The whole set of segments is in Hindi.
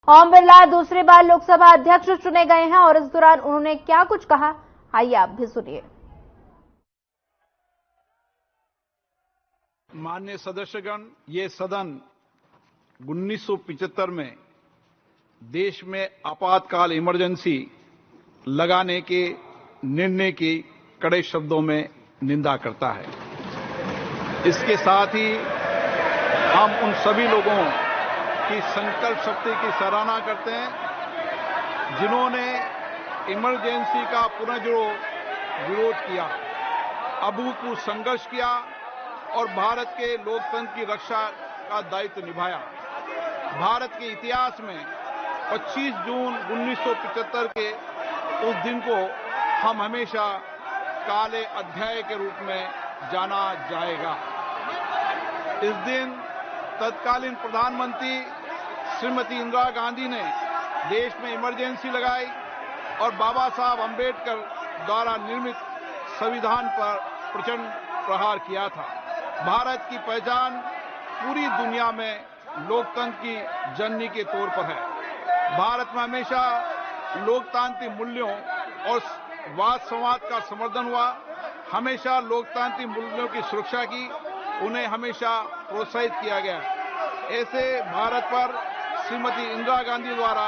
ओम बिरला दूसरी बार लोकसभा अध्यक्ष चुने गए हैं और इस दौरान उन्होंने क्या कुछ कहा, आइए आप भी सुनिए। माननीय सदस्यगण, ये सदन 1975 में देश में आपातकाल इमरजेंसी लगाने के निर्णय की कड़े शब्दों में निंदा करता है। इसके साथ ही हम उन सभी लोगों की संकल्प शक्ति की सराहना करते हैं जिन्होंने इमरजेंसी का विरोध किया, अभूतपूर्व संघर्ष किया और भारत के लोकतंत्र की रक्षा का दायित्व निभाया। भारत के इतिहास में 25 जून 1975 के उस दिन को हम हमेशा काले अध्याय के रूप में जाना जाएगा। इस दिन तत्कालीन प्रधानमंत्री श्रीमती इंदिरा गांधी ने देश में इमरजेंसी लगाई और बाबा साहब अंबेडकर द्वारा निर्मित संविधान पर प्रचंड प्रहार किया था। भारत की पहचान पूरी दुनिया में लोकतंत्र की जननी के तौर पर है। भारत में हमेशा लोकतांत्रिक मूल्यों और वाद संवाद का समर्थन हुआ, हमेशा लोकतांत्रिक मूल्यों की सुरक्षा की, उन्हें हमेशा प्रोत्साहित किया गया। ऐसे भारत पर श्रीमती इंदिरा गांधी द्वारा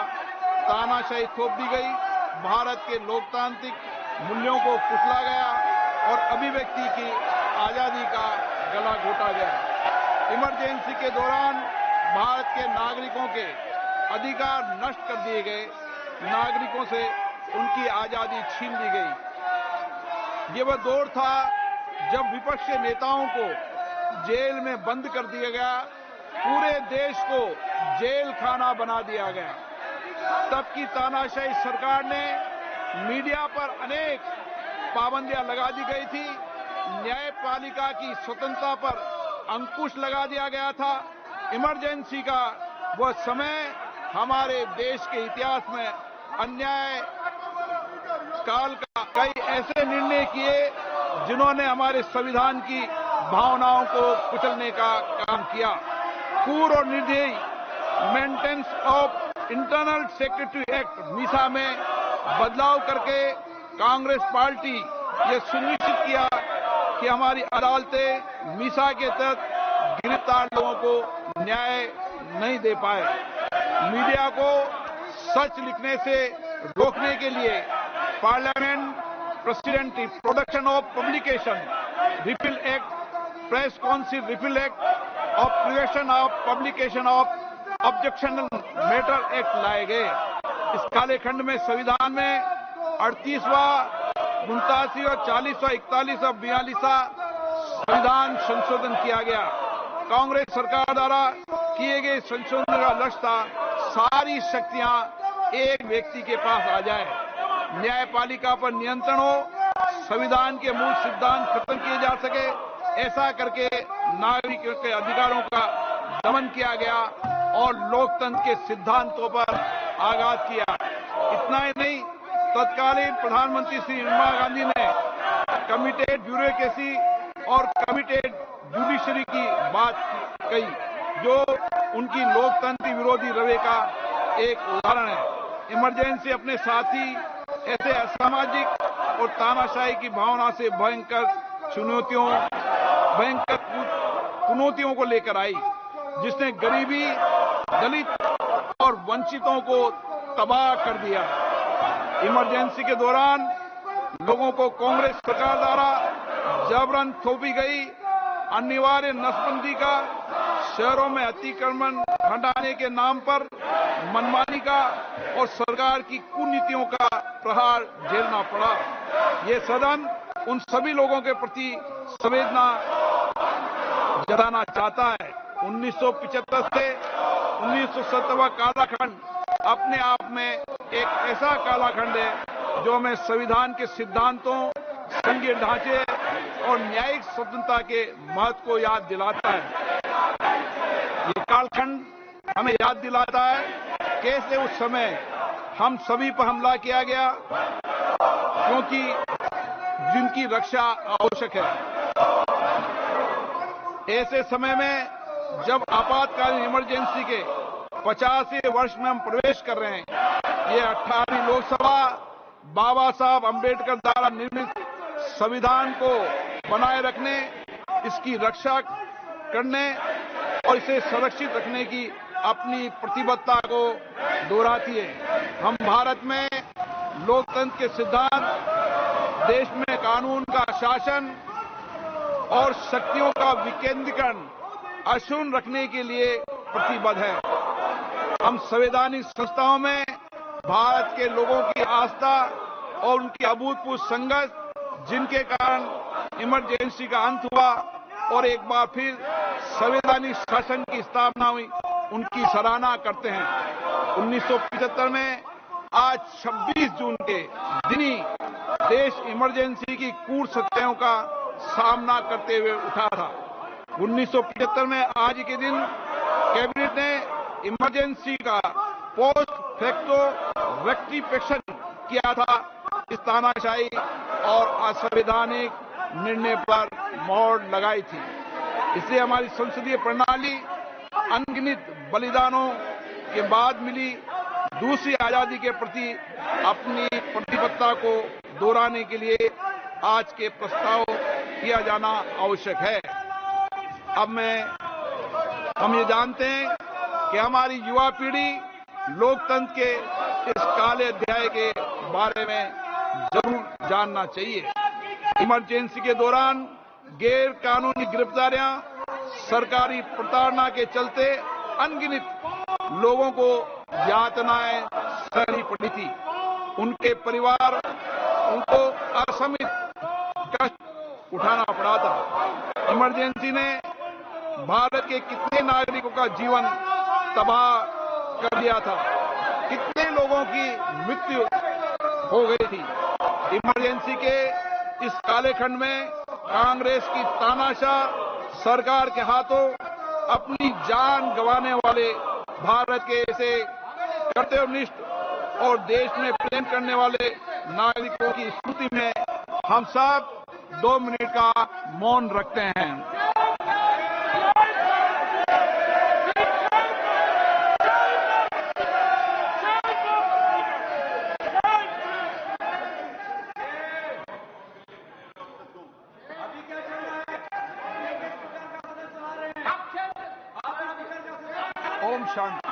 तानाशाही थोप दी गई, भारत के लोकतांत्रिक मूल्यों को कुचला गया और अभिव्यक्ति की आजादी का गला घोटा गया। इमरजेंसी के दौरान भारत के नागरिकों के अधिकार नष्ट कर दिए गए, नागरिकों से उनकी आजादी छीन ली गई। ये वह दौर था जब विपक्ष के नेताओं को जेल में बंद कर दिया गया, पूरे देश को जेल खाना बना दिया गया। तब की तानाशाही सरकार ने मीडिया पर अनेक पाबंदियां लगा दी गई थी, न्यायपालिका की स्वतंत्रता पर अंकुश लगा दिया गया था। इमरजेंसी का वह समय हमारे देश के इतिहास में अन्याय काल का कई ऐसे निर्णय किए जिन्होंने हमारे संविधान की भावनाओं को कुचलने का काम किया। क्रूर और निर्दयी maintenance of internal security act Misa में बदलाव करके कांग्रेस पार्टी ये सुनिश्चित किया कि हमारी अदालतें मीसा के तहत गिरफ्तार लोगों को न्याय नहीं दे पाए। मीडिया को सच लिखने से रोकने के लिए parliament president production of publication repeal act, press council repeal act और prevention of publication of objectional matter act लाए गए। इस कालखंड में संविधान में 38वां, 89वां, 40वां, 41वां, 42वां संविधान संशोधन किया गया। कांग्रेस सरकार द्वारा किए गए संशोधन का लक्ष्य था सारी शक्तियां एक व्यक्ति के पास आ जाए, न्यायपालिका पर नियंत्रण हो, संविधान के मूल सिद्धांत खत्म किए जा सके। ऐसा करके नागरिकों के अधिकारों का दमन किया गया और लोकतंत्र के सिद्धांतों पर आघात किया। इतना ही नहीं, तत्कालीन प्रधानमंत्री श्री इंदिरा गांधी ने कमिटेड ब्यूरोक्रेसी और कमिटेड जुडिशरी की बात कही, जो उनकी लोकतंत्र विरोधी रवैये का एक उदाहरण है। इमरजेंसी अपने साथी ऐसे असामाजिक और तानाशाही की भावना से भयंकर चुनौतियों को लेकर आई, जिसने गरीबी, दलित और वंचितों को तबाह कर दिया। इमरजेंसी के दौरान लोगों को कांग्रेस सरकार द्वारा जबरन थोपी गई अनिवार्य नसबंदी का, शहरों में अतिक्रमण हटाने के नाम पर मनमानी का और सरकार की कुनीतियों का प्रहार झेलना पड़ा। ये सदन उन सभी लोगों के प्रति संवेदना जताना चाहता है। 1975 से 1970 कालाखंड अपने आप में एक ऐसा कालाखंड है जो हमें संविधान के सिद्धांतों, संघीय ढांचे और न्यायिक स्वतंत्रता के महत्व को याद दिलाता है। ये कालखंड हमें याद दिलाता है कैसे उस समय हम सभी पर हमला किया गया, क्योंकि जिनकी रक्षा आवश्यक है। ऐसे समय में जब आपातकालीन इमरजेंसी के 50वें वर्ष में हम प्रवेश कर रहे हैं। ये 18वीं लोकसभा बाबा साहब अंबेडकर द्वारा निर्मित संविधान को बनाए रखने, इसकी रक्षा करने और इसे सुरक्षित रखने की अपनी प्रतिबद्धता को दोहराती है। हम भारत में लोकतंत्र के सिद्धांत, देश में कानून का शासन और शक्तियों का विकेंद्रीकरण अक्षुण्ण रखने के लिए प्रतिबद्ध है। हम संवैधानिक संस्थाओं में भारत के लोगों की आस्था और उनकी अभूतपूर्व संघर्ष, जिनके कारण इमरजेंसी का अंत हुआ और एक बार फिर संवैधानिक शासन की स्थापना हुई, उनकी सराहना करते हैं। 1975 में आज 26 जून के दिन ही देश इमरजेंसी की क्रूर सत्याओं का सामना करते हुए उठा था। 1975 में आज के दिन कैबिनेट ने इमरजेंसी का पोस्ट फैक्टो रेक्टिफिकेशन किया था। इस तानाशाही और असंवैधानिक निर्णय पर मोहर लगाई थी। इससे हमारी संसदीय प्रणाली अनगिनत बलिदानों के बाद मिली दूसरी आजादी के प्रति अपनी प्रतिबद्धता को दोहराने के लिए आज के प्रस्ताव किया जाना आवश्यक है। अब हम ये जानते हैं कि हमारी युवा पीढ़ी लोकतंत्र के इस काले अध्याय के बारे में जरूर जानना चाहिए। इमरजेंसी के दौरान गैर कानूनी गिरफ्तारियां, सरकारी प्रताड़ना के चलते अनगिनत लोगों को यातनाएं सहनी पड़ी थी। उनके परिवार उनको असमित कष्ट उठाना पड़ा था। इमरजेंसी ने भारत के कितने नागरिकों का जीवन तबाह कर दिया था, कितने लोगों की मृत्यु हो गई थी। इमरजेंसी के इस कालेखंड में कांग्रेस की तानाशाह सरकार के हाथों अपनी जान गंवाने वाले भारत के ऐसे कर्तव्यनिष्ठ और देश में प्रेम करने वाले नागरिकों की स्मृति में हम सब 2 मिनट का मौन रखते हैं। ओम शांति।